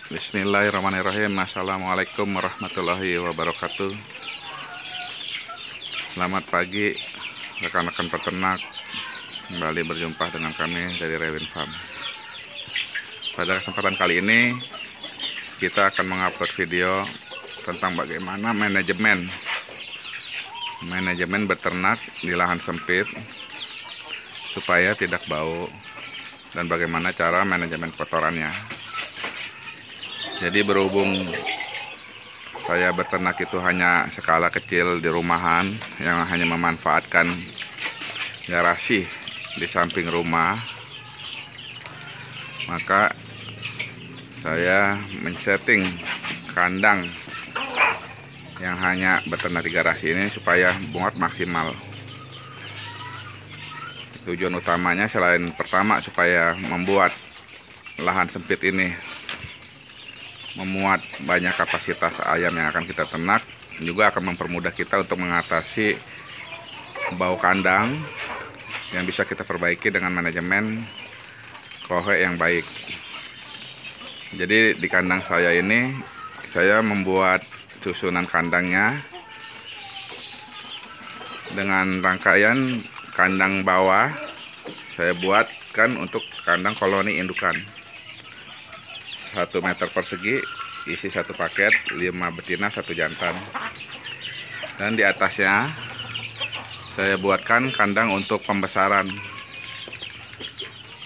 Bismillahirrahmanirrahim. Assalamualaikum warahmatullahi wabarakatuh. Selamat pagi rekan-rekan peternak. Kembali berjumpa dengan kami dari Rewin Farm. Pada kesempatan kali ini kita akan mengupload video tentang bagaimana manajemen beternak di lahan sempit supaya tidak bau, dan bagaimana cara manajemen kotorannya. Jadi berhubung saya beternak itu hanya skala kecil di rumahan yang hanya memanfaatkan garasi di samping rumah, maka saya men-setting kandang yang hanya beternak di garasi ini supaya muat maksimal. Tujuan utamanya selain pertama supaya membuat lahan sempit ini memuat banyak kapasitas ayam yang akan kita ternak, juga akan mempermudah kita untuk mengatasi bau kandang yang bisa kita perbaiki dengan manajemen kohe yang baik. Jadi di kandang saya ini saya membuat susunan kandangnya dengan rangkaian kandang bawah saya buatkan untuk kandang koloni indukan 1 meter persegi, isi 1 paket, 5 betina 1 jantan. Dan di atasnya saya buatkan kandang untuk pembesaran.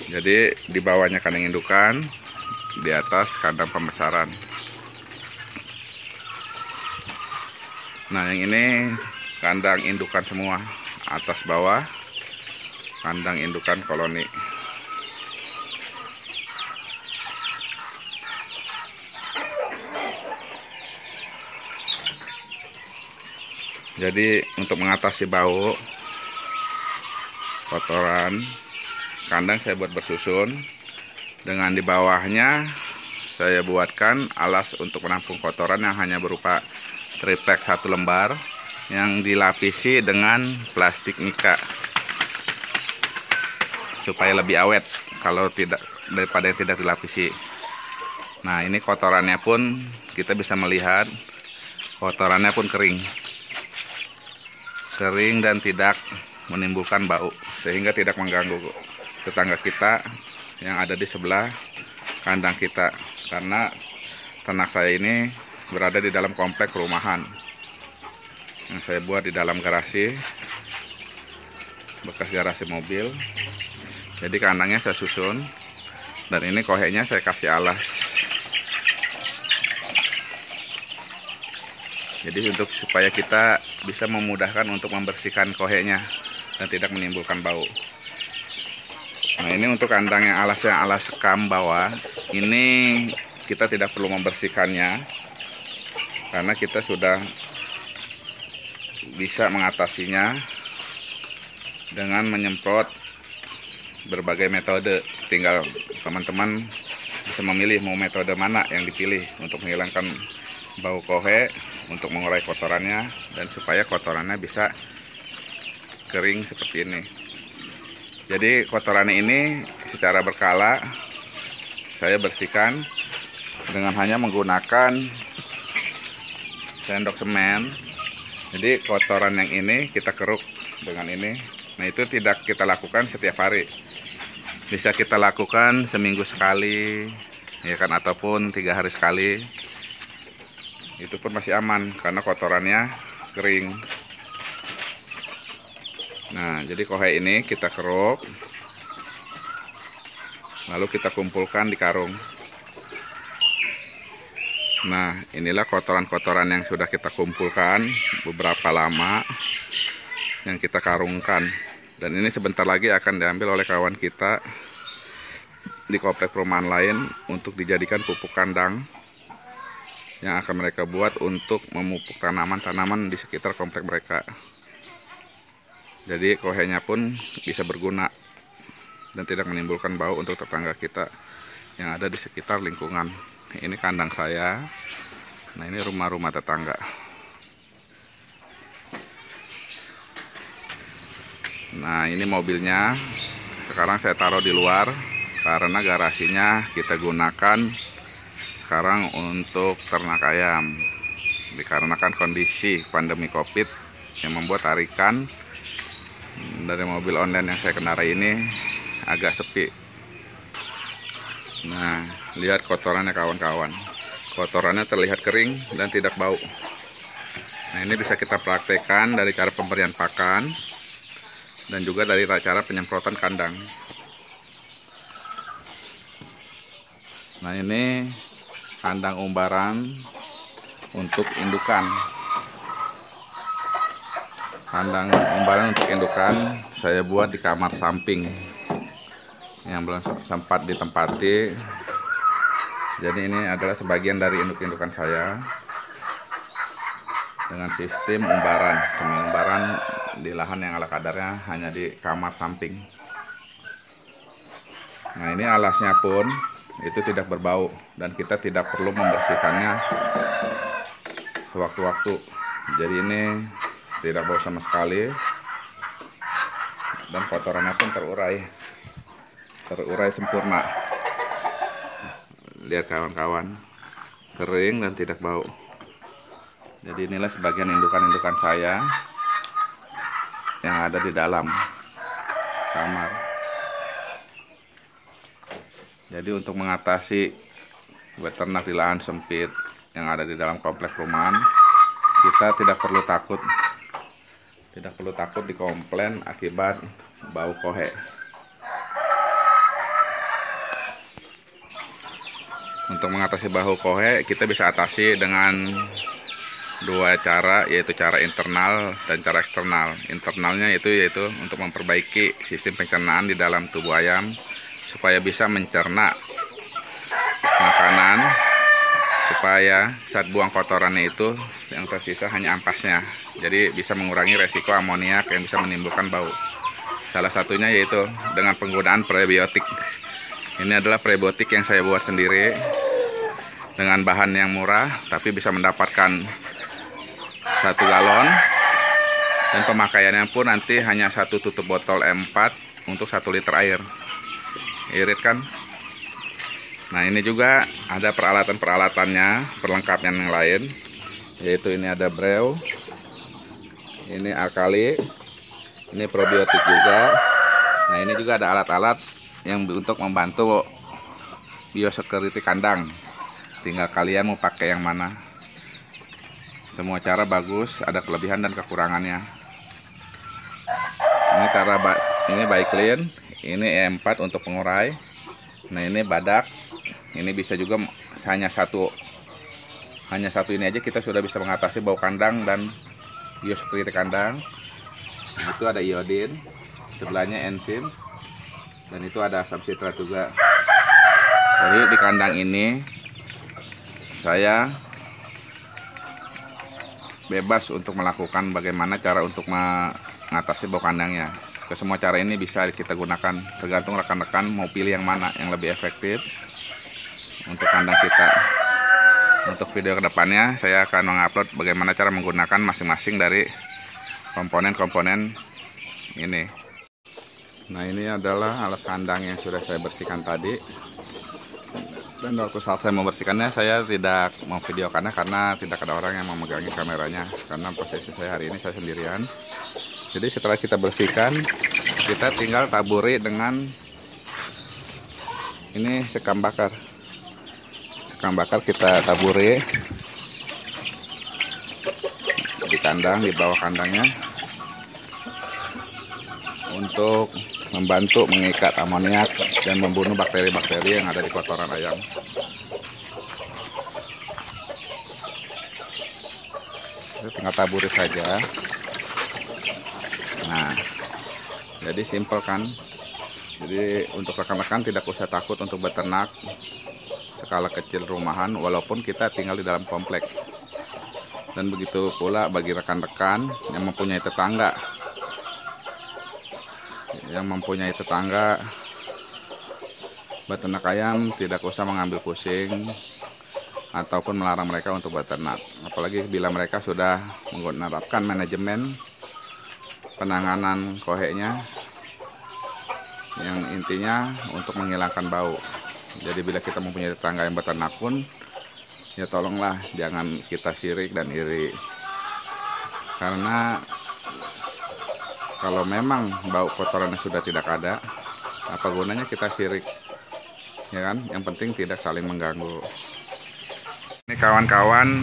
Jadi di bawahnya kandang indukan, di atas kandang pembesaran. Nah, yang ini kandang indukan semua, atas bawah kandang indukan koloni. Jadi untuk mengatasi bau kotoran, kandang saya buat bersusun, dengan di bawahnya saya buatkan alas untuk menampung kotoran yang hanya berupa triplek 1 lembar yang dilapisi dengan plastik mika supaya lebih awet kalau tidak daripada yang tidak dilapisi. Nah, ini kotorannya pun kita bisa melihat kotorannya pun kering dan tidak menimbulkan bau, sehingga tidak mengganggu tetangga kita yang ada di sebelah kandang kita, karena ternak saya ini berada di dalam komplek perumahan yang saya buat di dalam garasi, bekas garasi mobil. Jadi kandangnya saya susun, dan ini kohenya saya kasih alas. Jadi untuk supaya kita bisa memudahkan untuk membersihkan kohenya dan tidak menimbulkan bau. Nah, ini untuk kandang yang alas sekam bawah, ini kita tidak perlu membersihkannya karena kita sudah bisa mengatasinya dengan menyemprot berbagai metode. Tinggal teman-teman bisa memilih mau metode mana yang dipilih untuk menghilangkan bau kohe, untuk mengurai kotorannya, dan supaya kotorannya bisa kering seperti ini. Jadi kotoran ini secara berkala saya bersihkan dengan hanya menggunakan sendok semen. Jadi kotoran yang ini kita keruk dengan ini. Nah, itu tidak kita lakukan setiap hari, bisa kita lakukan seminggu sekali, ya kan, ataupun 3 hari sekali. Itu pun masih aman karena kotorannya kering. Nah, jadi kohe ini kita keruk, lalu kita kumpulkan di karung. Nah, inilah kotoran-kotoran yang sudah kita kumpulkan beberapa lama, yang kita karungkan. Dan ini sebentar lagi akan diambil oleh kawan kita di komplek perumahan lain untuk dijadikan pupuk kandang yang akan mereka buat untuk memupuk tanaman-tanaman di sekitar komplek mereka. Jadi kohenya pun bisa berguna dan tidak menimbulkan bau untuk tetangga kita yang ada di sekitar lingkungan. Ini kandang saya. Nah, ini rumah-rumah tetangga. Nah, ini mobilnya. Sekarang saya taruh di luar karena garasinya kita gunakan sekarang untuk ternak ayam, dikarenakan kondisi pandemi COVID yang membuat tarikan dari mobil online yang saya kendarai ini agak sepi. Nah, lihat kotorannya kawan-kawan. Kotorannya terlihat kering dan tidak bau. Nah, ini bisa kita praktekkan dari cara pemberian pakan dan juga dari cara penyemprotan kandang. Nah, ini kandang umbaran untuk indukan. Kandang umbaran untuk indukan saya buat di kamar samping yang belum sempat ditempati. Jadi ini adalah sebagian dari induk-indukan saya dengan sistem umbaran, semi umbaran di lahan yang ala kadarnya hanya di kamar samping. Nah, ini alasnya pun itu tidak berbau dan kita tidak perlu membersihkannya sewaktu-waktu. Jadi ini tidak bau sama sekali dan kotorannya pun terurai sempurna. Lihat kawan-kawan, kering dan tidak bau. Jadi inilah sebagian indukan-indukan saya yang ada di dalam kamar. Jadi untuk mengatasi beternak di lahan sempit yang ada di dalam komplek perumahan, kita tidak perlu takut dikomplain akibat bau kohe. Untuk mengatasi bau kohe, kita bisa atasi dengan dua cara, yaitu cara internal dan cara eksternal. Internalnya yaitu untuk memperbaiki sistem pencernaan di dalam tubuh ayam supaya bisa mencerna makanan, supaya saat buang kotorannya itu yang tersisa hanya ampasnya. Jadi bisa mengurangi resiko amoniak yang bisa menimbulkan bau. Salah satunya yaitu dengan penggunaan prebiotik. Ini adalah prebiotik yang saya buat sendiri dengan bahan yang murah, tapi bisa mendapatkan 1 galon, dan pemakaiannya pun nanti hanya 1 tutup botol M4 untuk 1 liter air. Irit kan? Nah, ini juga ada peralatan-peralatannya, perlengkapnya yang lain, yaitu ini ada brew, ini alkali, ini probiotik juga. Nah, ini juga ada alat-alat yang untuk membantu biosecurity kandang. Tinggal kalian mau pakai yang mana. Semua cara bagus, ada kelebihan dan kekurangannya. Ini Baiklin, ini E4 untuk pengurai. Nah, ini badak. Ini bisa juga hanya satu ini aja kita sudah bisa mengatasi bau kandang dan biosecurity kandang. Itu ada iodin, sebelahnya enzim, dan itu ada asam sitrat juga. Jadi di kandang ini saya bebas untuk melakukan bagaimana cara untuk mengatasi bau kandangnya. Kesemua cara ini bisa kita gunakan, tergantung rekan-rekan mau pilih yang mana yang lebih efektif untuk kandang kita. Untuk video kedepannya saya akan mengupload bagaimana cara menggunakan masing-masing dari komponen-komponen ini. Nah, ini adalah alas kandang yang sudah saya bersihkan tadi. Dan waktu saat saya membersihkannya, saya tidak memvideokannya karena tidak ada orang yang memegangi kameranya. Karena posisi saya hari ini saya sendirian. Jadi setelah kita bersihkan, kita tinggal taburi dengan ini sekam bakar. Sekam bakar kita taburi di kandang, di bawah kandangnya, untuk membantu mengikat amoniak dan membunuh bakteri-bakteri yang ada di kotoran ayam. Kita tinggal taburi saja. Nah, jadi simpel kan. Jadi untuk rekan-rekan tidak usah takut untuk beternak skala kecil rumahan, walaupun kita tinggal di dalam komplek. Dan begitu pula bagi rekan-rekan yang mempunyai tetangga beternak ayam, tidak usah mengambil pusing ataupun melarang mereka untuk beternak. Apalagi bila mereka sudah menerapkan manajemen penanganan kohenya yang intinya untuk menghilangkan bau. Jadi bila kita mempunyai tetangga yang beternak pun ya tolonglah jangan kita sirik dan iri, karena kalau memang bau kotorannya sudah tidak ada, apa gunanya kita sirik, ya kan? Yang penting tidak saling mengganggu. Ini kawan-kawan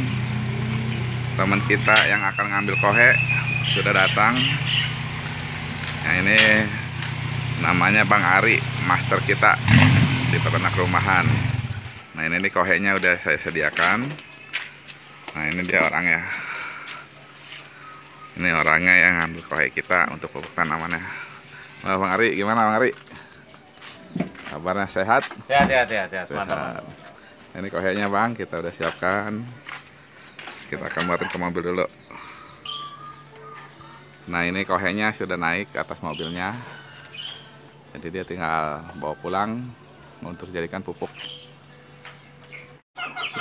teman kita yang akan ngambil kohe sudah datang. Nah, ini namanya Bang Ari, master kita di peternak rumahan. Nah, ini nih kohenya udah saya sediakan. Nah, ini dia orangnya. Ini orangnya yang ngambil kohe kita untuk pupuk tanamannya. Nah, Bang Ari, gimana Bang Ari? Kabarnya sehat? Sehat. Mantap. Ini kohenya Bang, kita udah siapkan. Kita akan buatin ke mobil dulu. Nah, ini kohenya sudah naik ke atas mobilnya. Jadi dia tinggal bawa pulang untuk jadikan pupuk.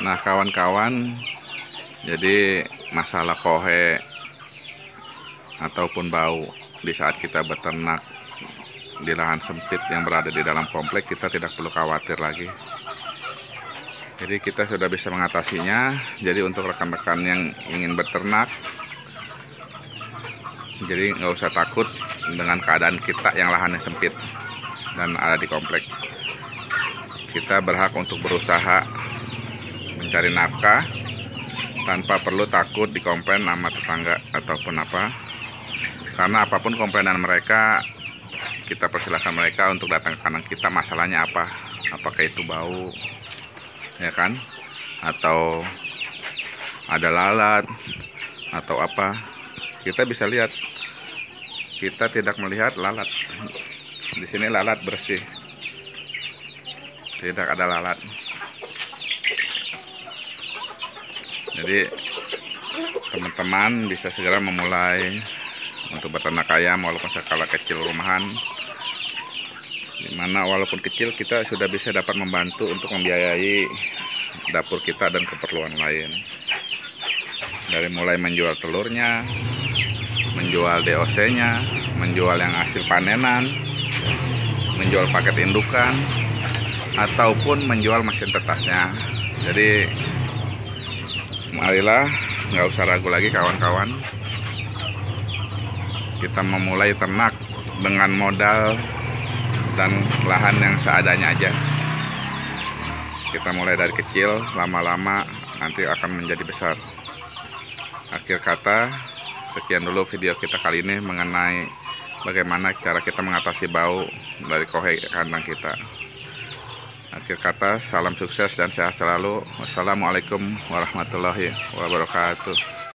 Nah, kawan-kawan, jadi masalah kohe ataupun bau di saat kita beternak di lahan sempit yang berada di dalam komplek, kita tidak perlu khawatir lagi. Jadi kita sudah bisa mengatasinya. Jadi untuk rekan-rekan yang ingin beternak, jadi nggak usah takut dengan keadaan kita yang lahannya sempit dan ada di komplek. Kita berhak untuk berusaha mencari nafkah tanpa perlu takut dikomplain sama tetangga ataupun apa. Karena apapun komplainan mereka, kita persilahkan mereka untuk datang ke kanan kita. Masalahnya apa? Apakah itu bau, ya kan? Atau ada lalat atau apa? Kita bisa lihat. Kita tidak melihat lalat. Di sini lalat bersih. Tidak ada lalat. Jadi teman-teman bisa segera memulai untuk beternak ayam walaupun skala kecil rumahan, dimana walaupun kecil kita sudah bisa dapat membantu untuk membiayai dapur kita dan keperluan lain, dari mulai menjual telurnya, menjual DOC-nya, menjual yang hasil panenan, menjual paket indukan, ataupun menjual mesin tetasnya. Jadi marilah, nggak usah ragu lagi kawan-kawan, kita memulai ternak dengan modal dan lahan yang seadanya aja. Kita mulai dari kecil, lama-lama nanti akan menjadi besar. Akhir kata, sekian dulu video kita kali ini mengenai bagaimana cara kita mengatasi bau dari kohe kandang kita. Akhir kata, salam sukses dan sehat selalu. Wassalamualaikum warahmatullahi wabarakatuh.